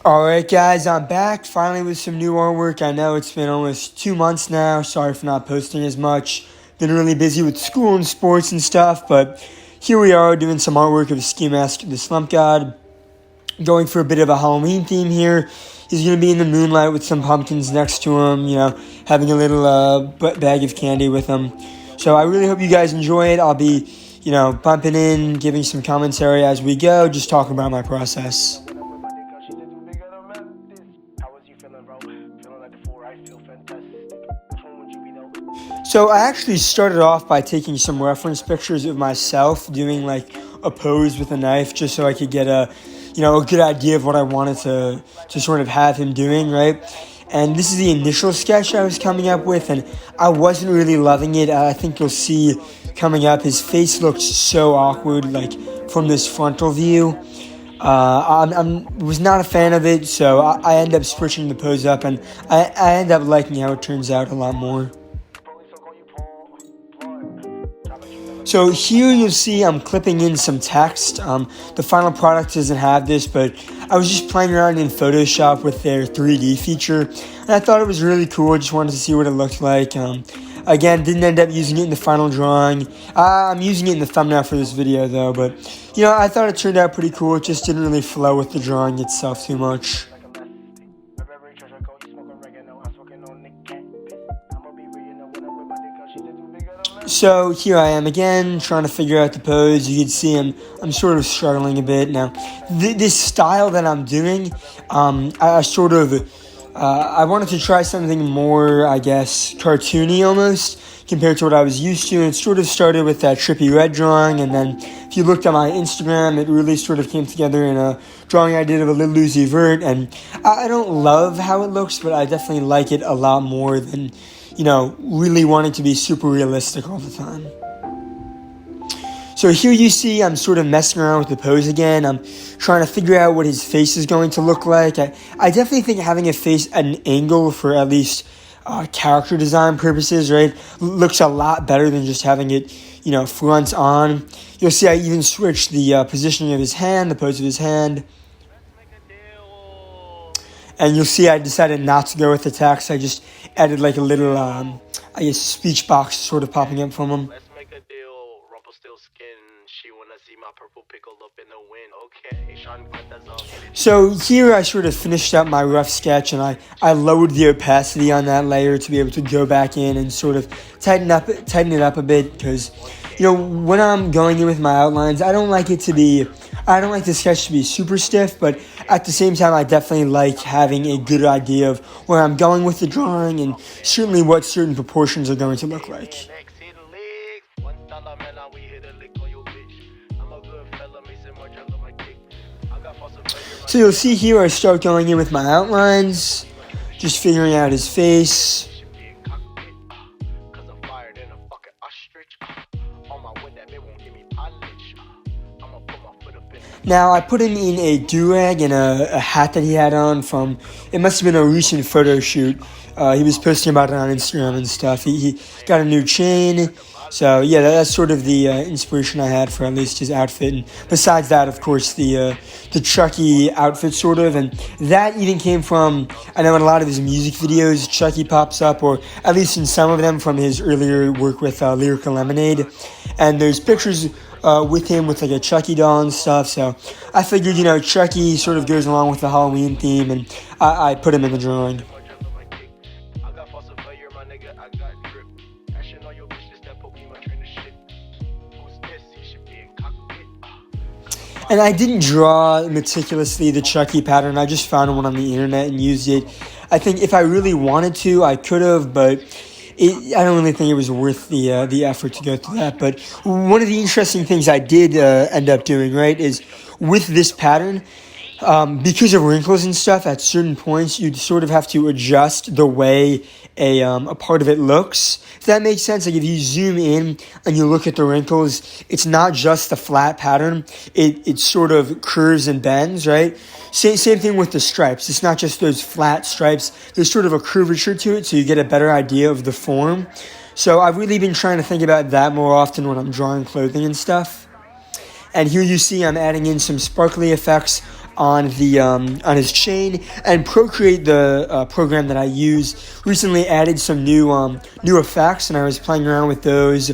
Alright guys, I'm back finally with some new artwork. I know it's been almost 2 months now. Sorry for not posting as much. Been really busy with school and sports and stuff, but here we are doing some artwork of Ski Mask the Slump God. Going for a bit of a Halloween theme here. He's going to be in the moonlight with some pumpkins next to him, having a little bag of candy with him. So I really hope you guys enjoy it. I'll be, bumping in, giving some commentary as we go, just talking about my process. So I actually started off by taking some reference pictures of myself doing like a pose with a knife just so I could get a good idea of what I wanted to sort of have him doing, right? And this is the initial sketch I was coming up with, and I wasn't really loving it. I think you'll see coming up, his face looks so awkward, like from this frontal view. I was not a fan of it, so I end up switching the pose up, and I end up liking how it turns out a lot more. So here you'll see I'm clipping in some text. The final product doesn't have this, but I was just playing around in Photoshop with their 3D feature, and I thought it was really cool. I just wanted to see what it looked like. Again, didn't end up using it in the final drawing. I'm using it in the thumbnail for this video though, but I thought it turned out pretty cool. It just didn't really flow with the drawing itself too much. So here I am again, trying to figure out the pose. You can see I'm sort of struggling a bit. Now, this style that I'm doing, I wanted to try something more, I guess, cartoony almost, compared to what I was used to. And it sort of started with that trippy red drawing, and then if you looked at my Instagram, it really sort of came together in a drawing I did of a Little Uzi Vert. And I don't love how it looks, but I definitely like it a lot more than really wanting to be super realistic all the time. So here you see I'm sort of messing around with the pose again. I'm trying to figure out what his face is going to look like. I definitely think having a face at an angle for at least character design purposes, right, looks a lot better than just having it, front on. You'll see I even switched the positioning of his hand, the pose of his hand. And you'll see I decided not to go with the text. I just added like a little, speech box sort of popping up from him. Let's make a deal. Rumpelstiltskin, she wanna see my purple pickle up in the wind. Okay, so here I sort of finished up my rough sketch, and I lowered the opacity on that layer to be able to go back in and sort of tighten it up a bit, because when I'm going in with my outlines, I don't like the sketch to be super stiff, but at the same time, I definitely like having a good idea of where I'm going with the drawing and certainly what certain proportions are going to look like. So you'll see here I start going in with my outlines, just figuring out his face. Now, I put him in a do-rag and a hat that he had on from, it must have been a recent photo shoot. He was posting about it on Instagram and stuff. He got a new chain. So, yeah, that's sort of the inspiration I had for at least his outfit. And besides that, of course, the Chucky outfit sort of. And that even came from, I know in a lot of his music videos, Chucky pops up, or at least in some of them from his earlier work with Lyrical Lemonade. And there's pictures with him with like a Chucky doll and stuff. So I figured, Chucky sort of goes along with the Halloween theme, and I put him in the drawing. And I didn't draw meticulously the Chucky pattern. I just found one on the internet and used it. I think if I really wanted to, I could have, but I don't really think it was worth the effort to go through that. But one of the interesting things I did end up doing, right, is with this pattern, because of wrinkles and stuff, at certain points, you'd sort of have to adjust the way a part of it looks. If that makes sense, like if you zoom in and you look at the wrinkles, it's not just the flat pattern. It sort of curves and bends, right? Same thing with the stripes. It's not just those flat stripes. There's sort of a curvature to it, so you get a better idea of the form. So I've really been trying to think about that more often when I'm drawing clothing and stuff. And here you see I'm adding in some sparkly effects on the on his chain, and Procreate, the program that I use, recently added some new effects, and I was playing around with those.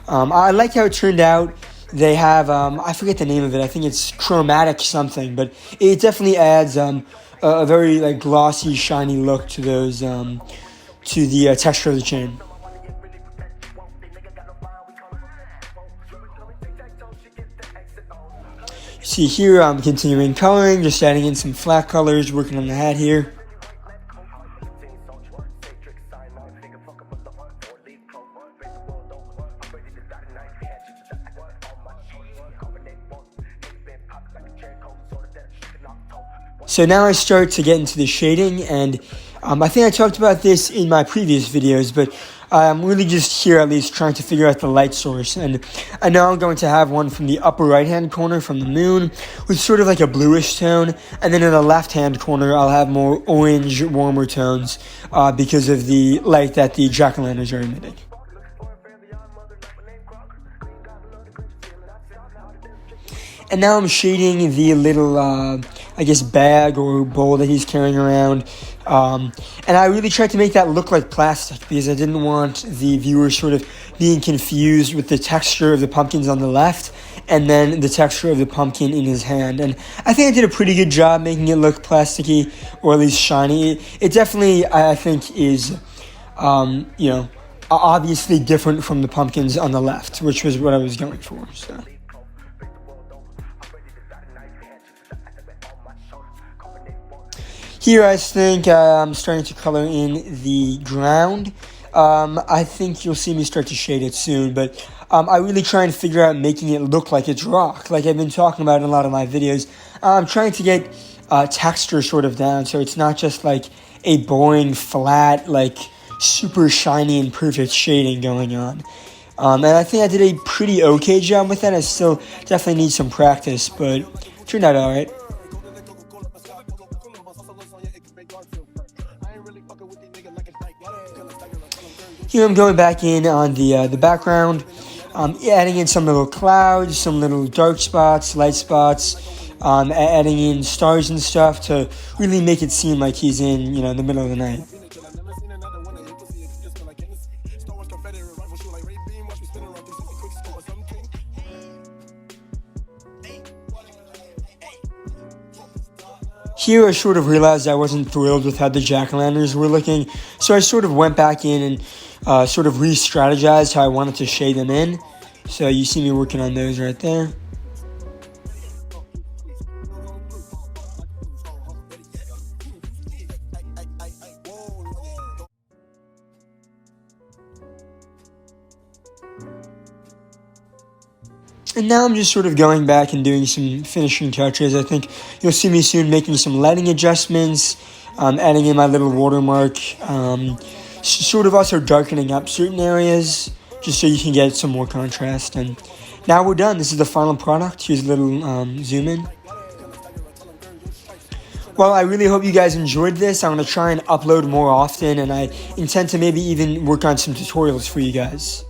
I like how it turned out. They have I forget the name of it. I think it's chromatic something, but it definitely adds a very like glossy, shiny look to those to the texture of the chain. See here, I'm continuing coloring, just adding in some flat colors, working on the hat here. So now I start to get into the shading, and I think I talked about this in my previous videos, but I'm really just here at least trying to figure out the light source. And I know I'm going to have one from the upper right hand corner from the moon with sort of like a bluish tone, and then in the left hand corner I'll have more orange, warmer tones because of the light that the jack-o'-lanterns are emitting. And now I'm shading the little, I guess, bag or bowl that he's carrying around. And I really tried to make that look like plastic because I didn't want the viewer sort of being confused with the texture of the pumpkins on the left and then the texture of the pumpkin in his hand. And I think I did a pretty good job making it look plasticky, or at least shiny. It definitely, I think, is, obviously different from the pumpkins on the left, which was what I was going for. So. Here I think I'm starting to color in the ground. I think you'll see me start to shade it soon, but I really try and figure out making it look like it's rock, like I've been talking about in a lot of my videos. I'm trying to get texture sort of down, so it's not just like a boring, flat, like super shiny and perfect shading going on. And I think I did a pretty okay job with that. I still definitely need some practice, but it turned out alright. Here I'm going back in on the background, adding in some little clouds, some little dark spots, light spots, adding in stars and stuff to really make it seem like he's in, the middle of the night. Here I sort of realized I wasn't thrilled with how the jack-o'-lanterns were looking, so I sort of went back in and sort of re-strategized how I wanted to shade them in. So you see me working on those right there. And now I'm just sort of going back and doing some finishing touches. I think you'll see me soon making some lighting adjustments, adding in my little watermark, sort of also darkening up certain areas just so you can get some more contrast. And now we're done. This is the final product. Here's a little zoom in. Well, I really hope you guys enjoyed this. I'm going to try and upload more often, and I intend to maybe even work on some tutorials for you guys.